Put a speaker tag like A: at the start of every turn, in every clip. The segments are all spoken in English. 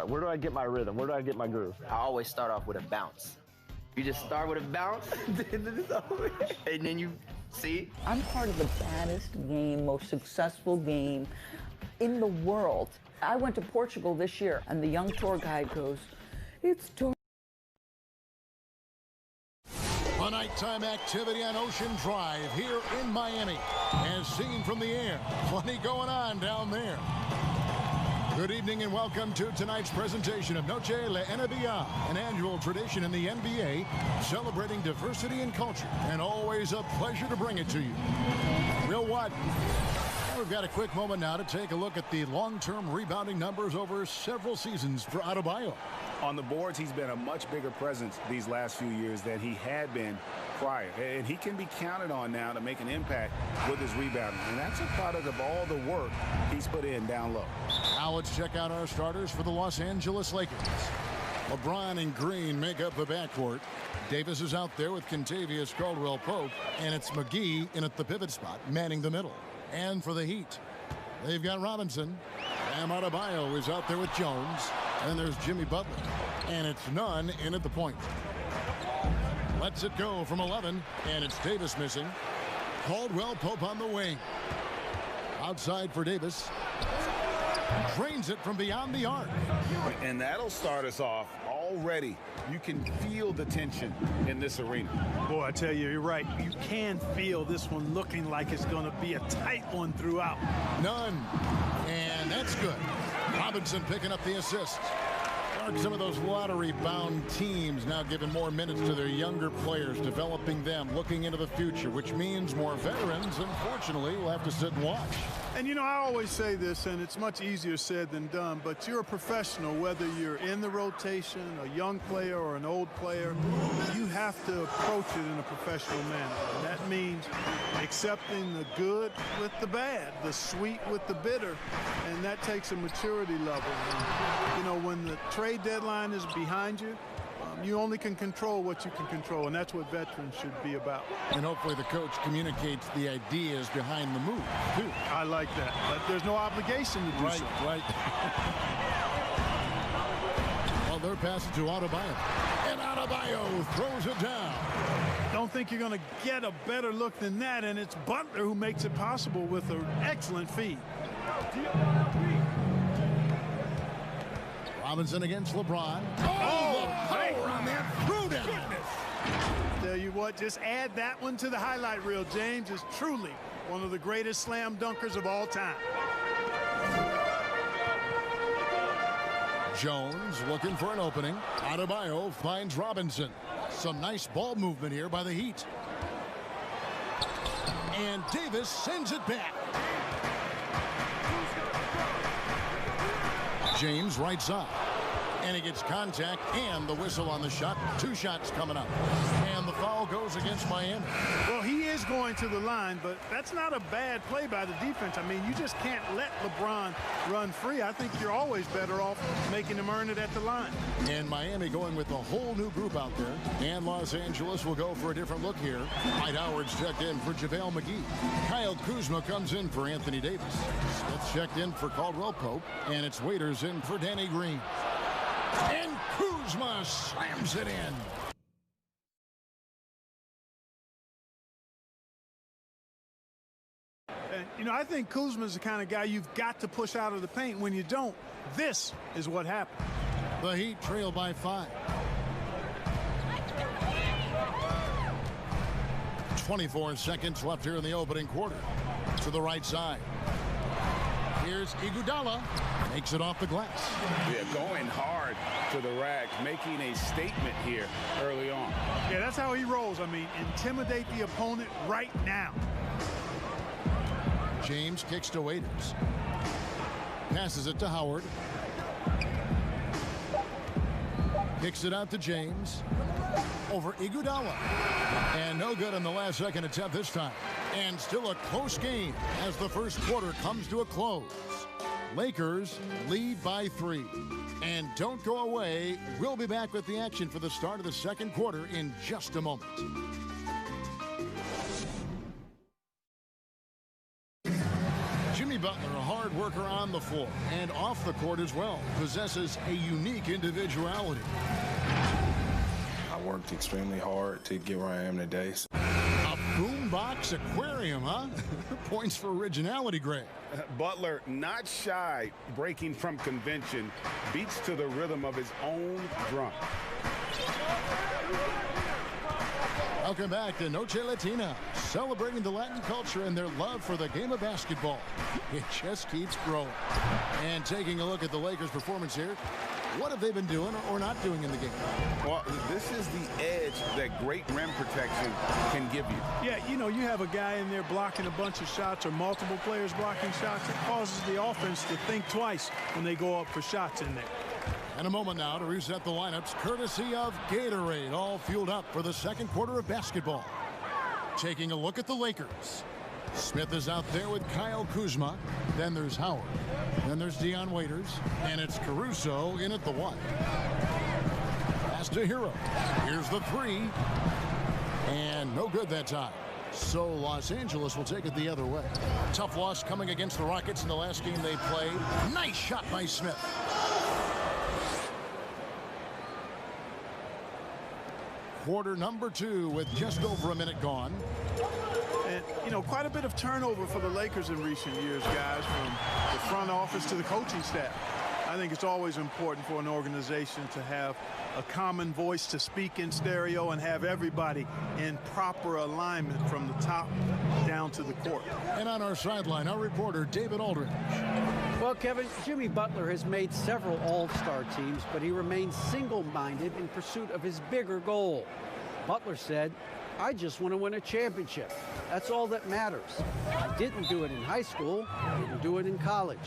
A: Where do I get my rhythm? Where do I get my groove?
B: I always start off with a bounce. You just start with a bounce, and then you see.
C: I'm part of the baddest game, most successful game in the world. I went to Portugal this year, and the young tour guide goes, "It's tour."
D: A nighttime activity on Ocean Drive here in Miami. As seen from the air, plenty going on down there. Good evening and welcome to tonight's presentation of Noche La NBA, an annual tradition in the NBA celebrating diversity and culture, and always a pleasure to bring it to you. Real what? We've got a quick moment now to take a look at the long-term rebounding numbers over several seasons for Adebayo.
E: On the boards, he's been a much bigger presence these last few years than he had been prior. And he can be counted on now to make an impact with his rebounding. And that's a product of all the work he's put in down low.
D: Now let's check out our starters for the Los Angeles Lakers. LeBron and Green make up the backcourt. Davis is out there with Kentavious Caldwell-Pope. And it's McGee in at the pivot spot, manning the middle. And for the Heat, they've got Robinson. Bam Adebayo is out there with Jones. And there's Jimmy Butler. And it's Nunn in at the point. Lets it go from 11. And it's Davis missing. Caldwell-Pope on the wing. Outside for Davis. Drains it from beyond the arc.
E: And that'll start us off already. You can feel the tension in this arena.
F: Boy, I tell you, you're right. You can feel this one looking like it's going to be a tight one throughout.
D: None. And that's good. Robinson picking up the assist. Some of those lottery-bound teams now giving more minutes to their younger players, developing them, looking into the future, which means more veterans, unfortunately, will have to sit and watch.
F: And, you know, I always say this, and it's much easier said than done, but you're a professional, whether you're in the rotation, a young player or an old player, you have to approach it in a professional manner. And that means accepting the good with the bad, the sweet with the bitter, and that takes a maturity level. And, you know, when the trade deadline is behind you, you only can control what you can control, and that's what veterans should be about.
D: And hopefully the coach communicates the ideas behind the move, too.
F: I like that, but there's no obligation to do so.
D: Right. Well, they're passing to Adebayo. And Adebayo throws it down.
F: Don't think you're going to get a better look than that, and it's Butler who makes it possible with an excellent feed.
D: Robinson against LeBron. Power on that throwdown.
F: Tell you what, just add that one to the highlight reel. James is truly one of the greatest slam dunkers of all time.
D: Jones looking for an opening. Adebayo finds Robinson. Some nice ball movement here by the Heat. And Davis sends it back. James right side. And he gets contact and the whistle on the shot. 2 shots coming up. And the foul goes against Miami.
F: Well, he is going to the line, but that's not a bad play by the defense. I mean, you just can't let LeBron run free. I think you're always better off making him earn it at the line.
D: And Miami going with a whole new group out there. And Los Angeles will go for a different look here. Mike Howard's checked in for JaVale McGee. Kyle Kuzma comes in for Anthony Davis. Smith checked in for Caldwell-Pope. And it's Waiters in for Danny Green. And Kuzma slams it in.
F: And, you know, I think Kuzma's the kind of guy you've got to push out of the paint. When you don't, this is what happens.
D: The Heat trail by 5. 24 seconds left here in the opening quarter. To the right side. Here's Iguodala. Makes it off the glass.
E: Yeah, going hard to the rack, making a statement here early on.
F: Yeah, that's how he rolls. I mean, intimidate the opponent right now.
D: James kicks to Waiters. Passes it to Howard. Kicks it out to James. Over Iguodala. And no good in the last second attempt this time. And still a close game as the first quarter comes to a close. Lakers lead by 3. And don't go away. We'll be back with the action for the start of the second quarter in just a moment. Jimmy Butler, a hard hard worker on the floor and off the court as well. Possesses a unique individuality.
G: I worked extremely hard to get where I am today.
D: A boombox aquarium, huh? Points for originality, Greg.
E: Butler, not shy, breaking from convention, beats to the rhythm of his own drum.
D: Welcome back to Noche Latina, celebrating the Latin culture and their love for the game of basketball. It just keeps growing. And taking a look at the Lakers' performance here, what have they been doing or not doing in the game?
E: Well, this is the edge that great rim protection can give you.
F: Yeah, you know, you have a guy in there blocking a bunch of shots or multiple players blocking shots. It causes the offense to think twice when they go up for shots in there.
D: And a moment now to reset the lineups, courtesy of Gatorade, all fueled up for the second quarter of basketball. Taking a look at the Lakers. Smith is out there with Kyle Kuzma. Then there's Howard. Then there's Dion Waiters. And it's Caruso in at the 1. Pass to Hero. Here's the 3. And no good that time. So Los Angeles will take it the other way. Tough loss coming against the Rockets in the last game they played. Nice shot by Smith. Quarter number 2 with just over a minute gone.
F: And, you know, quite a bit of turnover for the Lakers in recent years, guys, from the front office to the coaching staff. I think it's always important for an organization to have a common voice to speak in stereo and have everybody in proper alignment from the top down to the court.
D: And on our sideline, our reporter, David Aldridge.
H: Well, Kevin, Jimmy Butler has made several all-star teams, but he remains single-minded in pursuit of his bigger goal. Butler said, "I just want to win a championship. That's all that matters. I didn't do it in high school. I didn't do it in college.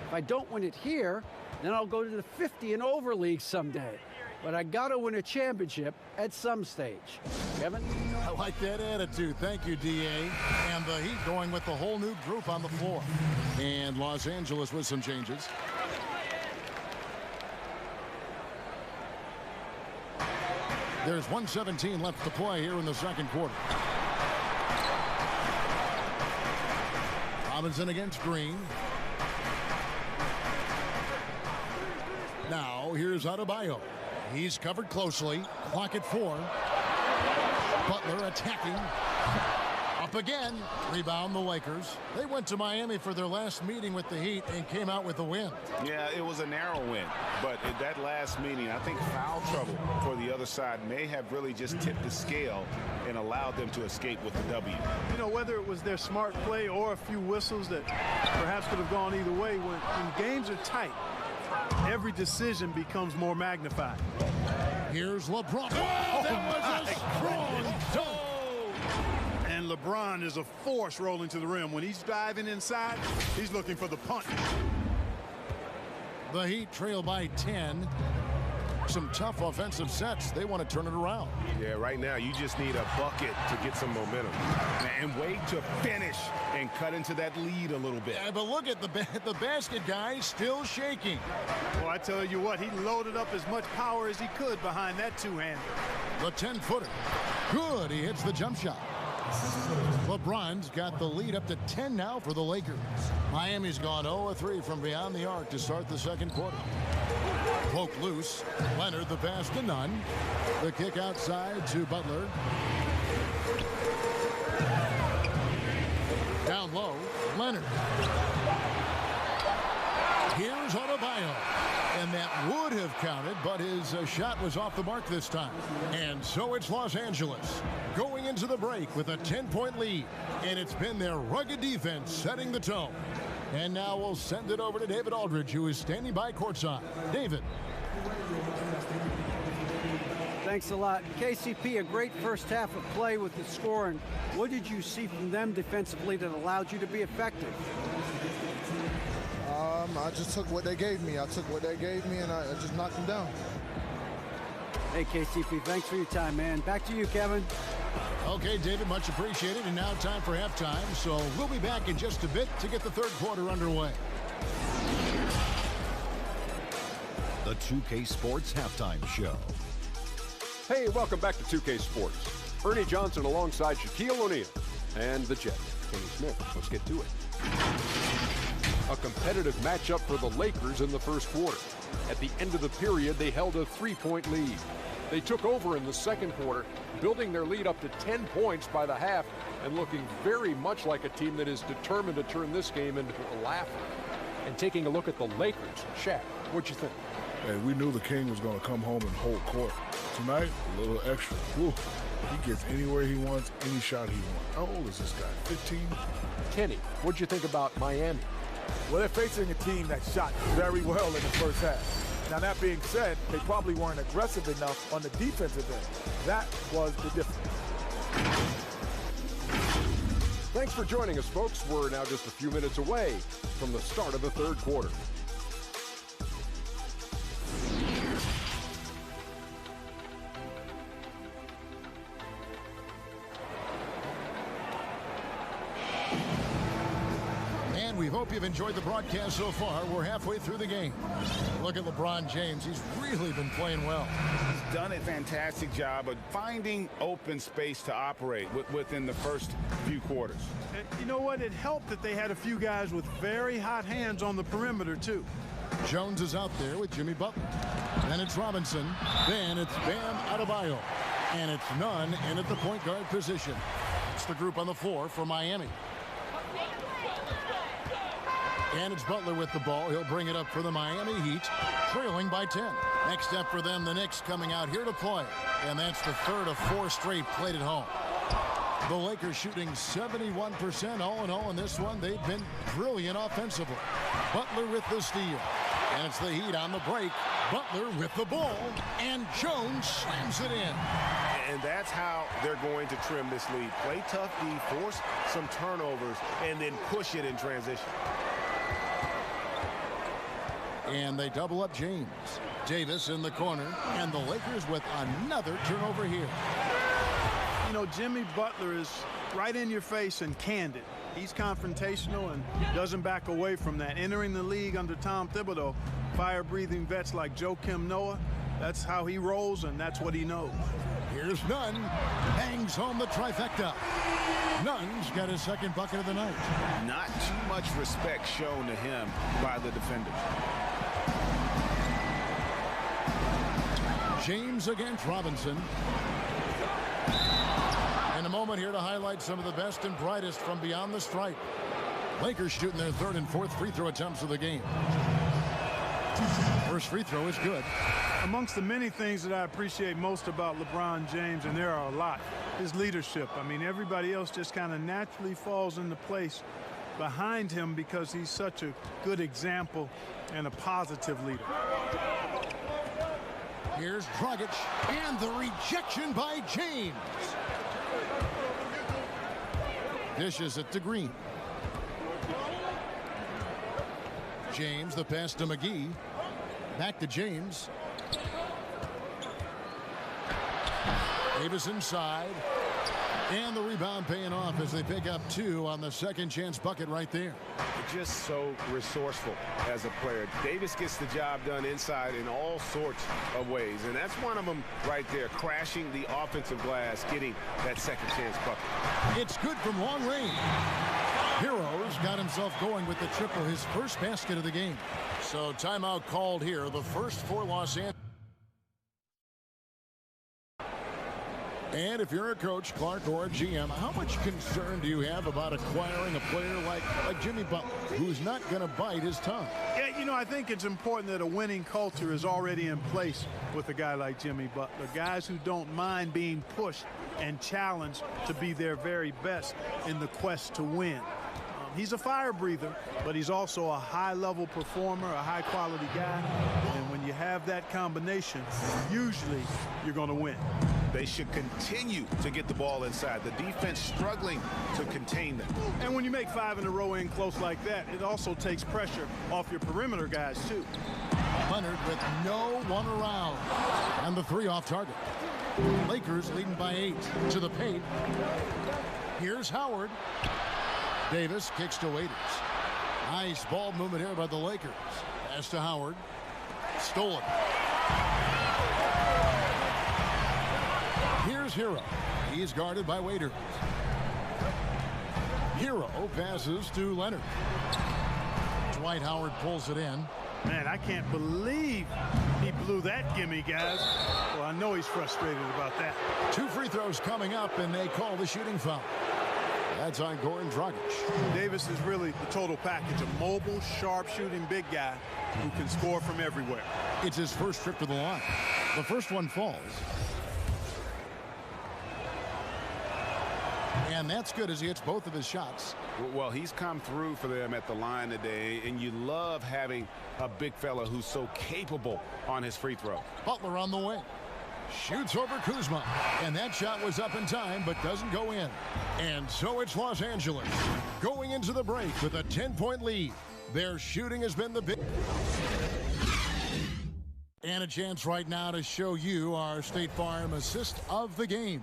H: If I don't win it here, then I'll go to the 50 and over league someday. But I got to win a championship at some stage." Kevin?
D: I like that attitude. Thank you, D.A. And the Heat going with the whole new group on the floor. And Los Angeles with some changes. There's 1:17 left to play here in the second quarter. Robinson against Green. Now here's Adebayo. He's covered closely. Clock at 4. Butler attacking. Up again. Rebound the Lakers. They went to Miami for their last meeting with the Heat and came out with a win.
E: Yeah, it was a narrow win. But at that last meeting, I think foul trouble for the other side may have really just tipped the scale and allowed them to escape with the W.
F: You know, whether it was their smart play or a few whistles that perhaps could have gone either way, when games are tight, every decision becomes more magnified.
D: Here's LeBron. Oh, that was a strong dunk.
F: And LeBron is a force rolling to the rim. When he's diving inside, he's looking for the punch.
D: The Heat trail by 10. Some tough offensive sets. They want to turn it around.
I: Yeah, right now you just need a bucket to get some momentum.
E: And wait to finish and cut into that lead a little bit.
D: Yeah, but look at the basket guy still shaking.
F: Well, I tell you what, he loaded up as much power as he could behind that two-hander.
D: The 10-footer. Good. He hits the jump shot. LeBron's got the lead up to 10 now for the Lakers. Miami's gone 0-3 from beyond the arc to start the second quarter. Poke loose. Leonard the pass to Nunn. The kick outside to Butler. Down low. Leonard. Here's Adebayo. And that would have counted, but his shot was off the mark this time. And so it's Los Angeles going into the break with a 10-point lead. And it's been their rugged defense setting the tone. And now we'll send it over to David Aldridge, who is standing by courtside. David.
H: Thanks a lot. KCP, a great first half of play with the scoring. What did you see from them defensively that allowed you to be effective?
J: I just took what they gave me. I took what they gave me, and I just knocked them down.
H: Hey, KCP, thanks for your time, man. Back to you, Kevin.
D: Okay, David, much appreciated. And now time for halftime. So we'll be back in just a bit to get the third quarter underway.
K: The 2K Sports Halftime Show.
L: Hey, welcome back to 2K Sports. Ernie Johnson alongside Shaquille O'Neal and the Jet, Kenny Smith. Let's get to it. A competitive matchup for the Lakers in the first quarter. At the end of the period, they held a 3-point lead. They took over in the second quarter, building their lead up to 10 points by the half and looking very much like a team that is determined to turn this game into a laugher. And taking a look at the Lakers, Shaq, what'd you think?
M: Hey, we knew the King was going to come home and hold court. Tonight, a little extra. Woo. He gets anywhere he wants, any shot he wants. How old is this guy, 15?
L: Kenny, what'd you think about Miami?
N: Well, they're facing a team that shot very well in the first half. Now, that being said, they probably weren't aggressive enough on the defensive end. That was the difference.
L: Thanks for joining us, folks. We're now just a few minutes away from the start of the third quarter.
D: We hope you've enjoyed the broadcast so far. We're halfway through the game. Look at LeBron James. He's really been playing well.
E: He's done a fantastic job of finding open space to operate within the first few quarters.
F: And you know what? It helped that they had a few guys with very hot hands on the perimeter, too.
D: Jones is out there with Jimmy Butler. Then it's Robinson. Then it's Bam Adebayo. And it's Nunn in at the point guard position. It's the group on the floor for Miami. And it's Butler with the ball. He'll bring it up for the Miami Heat, trailing by 10. Next up for them, the Knicks coming out here to play. And that's the third of 4 straight played at home. The Lakers shooting 71% all in all in this one. They've been brilliant offensively. Butler with the steal. And it's the Heat on the break. Butler with the ball. And Jones slams it in.
I: And that's how they're going to trim this lead. Play tough D, force some turnovers, and then push it in transition.
D: And they double up James. Davis in the corner. And the Lakers with another turnover here.
F: You know, Jimmy Butler is right in your face and candid. He's confrontational and doesn't back away from that. Entering the league under Tom Thibodeau, fire-breathing vets like Joakim Noah, that's how he rolls and that's what he knows.
D: Here's Nunn. Bangs home the trifecta. Nunn's got his second bucket of the night.
E: Not too much respect shown to him by the defenders.
D: James against Robinson. In a moment here to highlight some of the best and brightest from beyond the stripe. Lakers shooting their third and fourth free throw attempts of the game. First free throw is good.
F: Amongst the many things that I appreciate most about LeBron James, and there are a lot, his leadership. I mean, everybody else just kind of naturally falls into place behind him because he's such a good example and a positive leader.
D: Here's Dragic, and the rejection by James. Dishes it to Green. James, the pass to McGee. Back to James. Davis inside. And the rebound paying off as they pick up 2 on the second chance bucket right there.
I: Just so resourceful as a player. Davis gets the job done inside in all sorts of ways. And that's one of them right there, crashing the offensive glass, getting that second chance bucket.
D: It's good from long range. Heroes got himself going with the triple, his first basket of the game. So timeout called here, the first for Los Angeles. And if you're a coach, Clark, or a GM, how much concern do you have about acquiring a player like Jimmy Butler, who's not going to bite his tongue?
F: Yeah, you know, I think it's important that a winning culture is already in place with a guy like Jimmy Butler. Guys who don't mind being pushed and challenged to be their very best in the quest to win. He's a fire breather, but he's also a high-level performer, a high-quality guy. And when you have that combination, usually you're going to win.
E: They should continue to get the ball inside. The defense struggling to contain them.
F: And when you make 5 in a row in close like that, it also takes pressure off your perimeter guys, too.
D: Leonard with no one around. And the 3 off target. Lakers leading by 8 to the paint. Here's Howard. Davis kicks to Waiters. Nice ball movement here by the Lakers. Pass to Howard. Stolen. Here's Hero. He's guarded by Waiters. Hero passes to Leonard. Dwight Howard pulls it in.
F: Man, I can't believe he blew that gimme, guys. Well, I know he's frustrated about that.
D: 2 free throws coming up, and they call the shooting foul. That's on Goran Dragic.
F: Davis is really the total package, a mobile, sharp-shooting big guy who can score from everywhere.
D: It's his first trip to the line. The first one falls. And that's good as he hits both of his shots.
I: Well, he's come through for them at the line today, and you love having a big fella who's so capable on his free throw.
D: Butler on the wing. Shoots over Kuzma. And that shot was up in time, but doesn't go in. And so it's Los Angeles going into the break with a 10-point lead. Their shooting has been the big. And a chance right now to show you our State Farm assist of the game.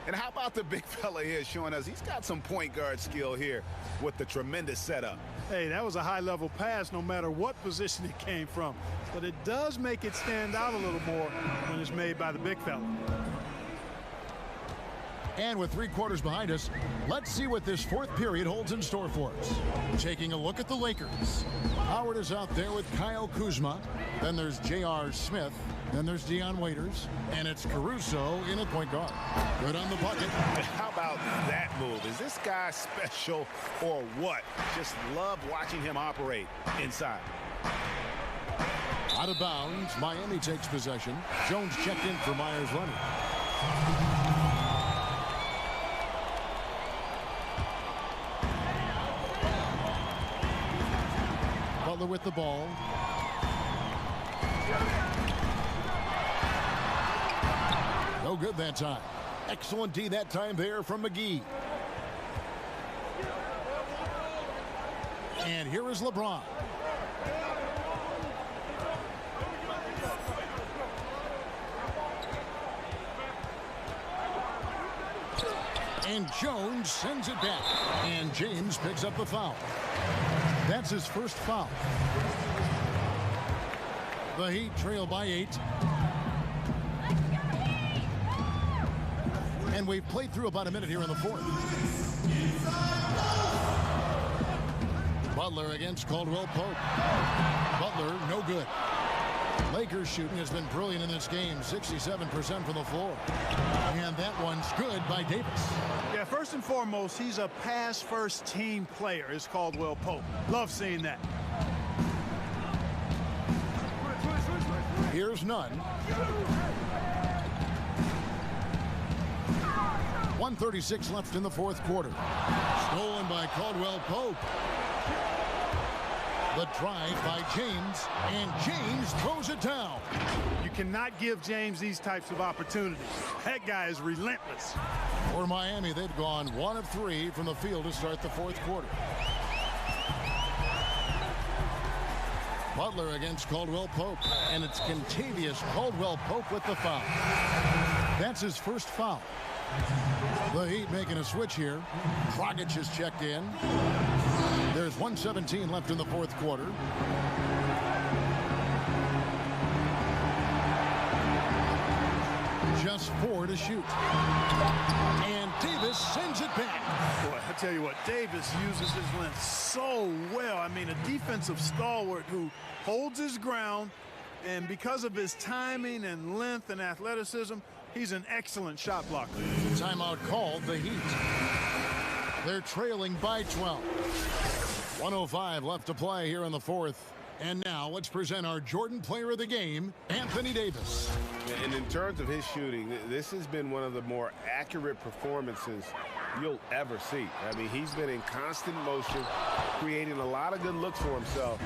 E: And how about the big fella here showing us he's got some point guard skill here with the tremendous setup.
F: Hey, that was a high-level pass no matter what position it came from. But it does make it stand out a little more when it's made by the big fella.
D: And with 3 quarters behind us, let's see what this 4th period holds in store for us. Taking a look at the Lakers. Howard is out there with Kyle Kuzma. Then there's J.R. Smith. Then there's Dion Waiters. And it's Caruso in at point guard. Good on the bucket.
E: How about that move? Is this guy special or what? Just love watching him operate inside.
D: Out of bounds, Miami takes possession. Jones checked in for Myers running. Butler with the ball. No good that time. Excellent D that time there from McGee. And here is LeBron. And Jones sends it back. And James picks up the foul. That's his first foul. The Heat trail by 8. And we've played through about a minute here in the 4th. Butler against Caldwell Pope. Butler, no good. Lakers shooting has been brilliant in this game, 67% from the floor. And that one's good by Davis.
F: Yeah, first and foremost, he's a pass-first team player, is Caldwell Pope. Love seeing that.
D: Here's none. 1:36 left in the 4th quarter. Stolen by Caldwell Pope. The drive by James, and James throws it down.
F: You cannot give James these types of opportunities. That guy is relentless.
D: For Miami, they've gone 1 of 3 from the field to start the 4th quarter. Butler against Caldwell Pope, and it's Kentavious Caldwell Pope with the foul. That's his first foul. The Heat making a switch here. Dragic is checked in. There's 1:17 left in the 4th quarter. Just 4 to shoot. And Davis sends it back.
F: Boy, I tell you what, Davis uses his length so well. I mean, a defensive stalwart who holds his ground, and because of his timing and length and athleticism, he's an excellent shot blocker.
D: Timeout called, the Heat. They're trailing by 12. 1:05 left to play here in the 4th. And now let's present our Jordan Player of the Game, Anthony Davis.
I: And in terms of his shooting, this has been one of the more accurate performances you'll ever see. I mean, he's been in constant motion, creating a lot of good looks for himself.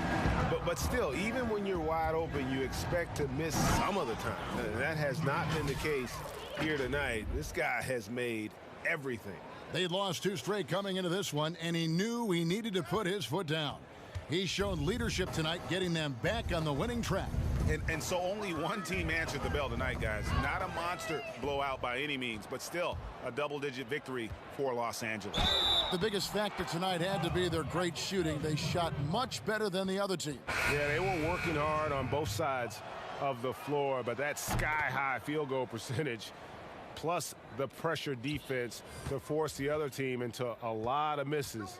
I: But still, even when you're wide open, you expect to miss some of the time. And that has not been the case here tonight. This guy has made everything.
D: They'd lost 2 straight coming into this one, and he knew he needed to put his foot down. He's shown leadership tonight, getting them back on the winning track.
E: And so only one team answered the bell tonight, guys. Not a monster blowout by any means, but still a double-digit victory for Los Angeles.
D: The biggest factor tonight had to be their great shooting. They shot much better than the other team.
I: Yeah, they were working hard on both sides of the floor, but that sky-high field goal percentage plus the pressure defense to force the other team into a lot of misses.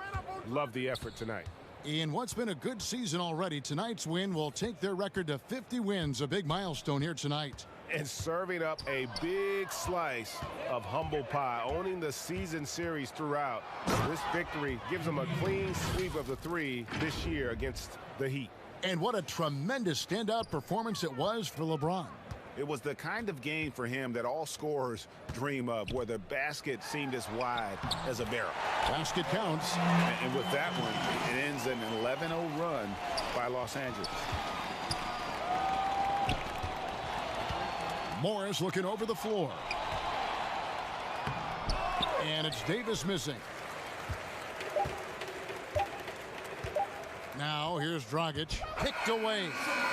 I: Love the effort tonight.
D: In what's been a good season already, tonight's win will take their record to 50 wins, a big milestone here tonight.
I: And serving up a big slice of humble pie, owning the season series throughout. This victory gives them a clean sweep of the 3 this year against the Heat.
D: And what a tremendous standout performance it was for LeBron.
E: It was the kind of game for him that all scorers dream of, where the basket seemed as wide as a barrel.
D: Basket counts.
E: And with that one, it ends an 11-0 run by Los Angeles.
D: Morris looking over the floor. And it's Davis missing. Now here's Dragic, picked away.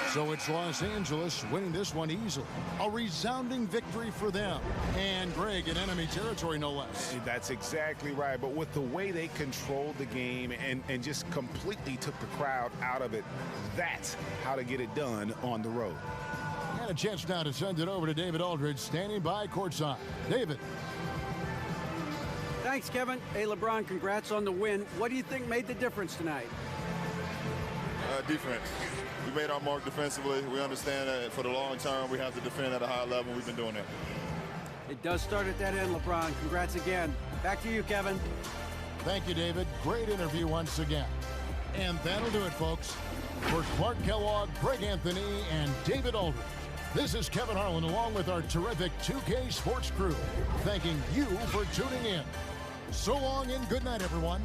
D: So it's Los Angeles winning this one easily. A resounding victory for them. And Greg in enemy territory, no less.
E: That's exactly right. But with the way they controlled the game and just completely took the crowd out of it, that's how to get it done on the road.
D: And a chance now to send it over to David Aldridge, standing by courtside. David.
H: Thanks, Kevin. Hey, LeBron, congrats on the win. What do you think made the difference tonight?
O: Defense. We made our mark defensively. We understand that for the long term, we have to defend at a high level. We've been doing that.
H: It does start at that end, LeBron. Congrats again. Back to you, Kevin.
D: Thank you, David. Great interview once again. And that'll do it, folks. For Clark Kellogg, Greg Anthony, and David Aldridge, this is Kevin Harlan along with our terrific 2K Sports crew, thanking you for tuning in. So long and good night, everyone.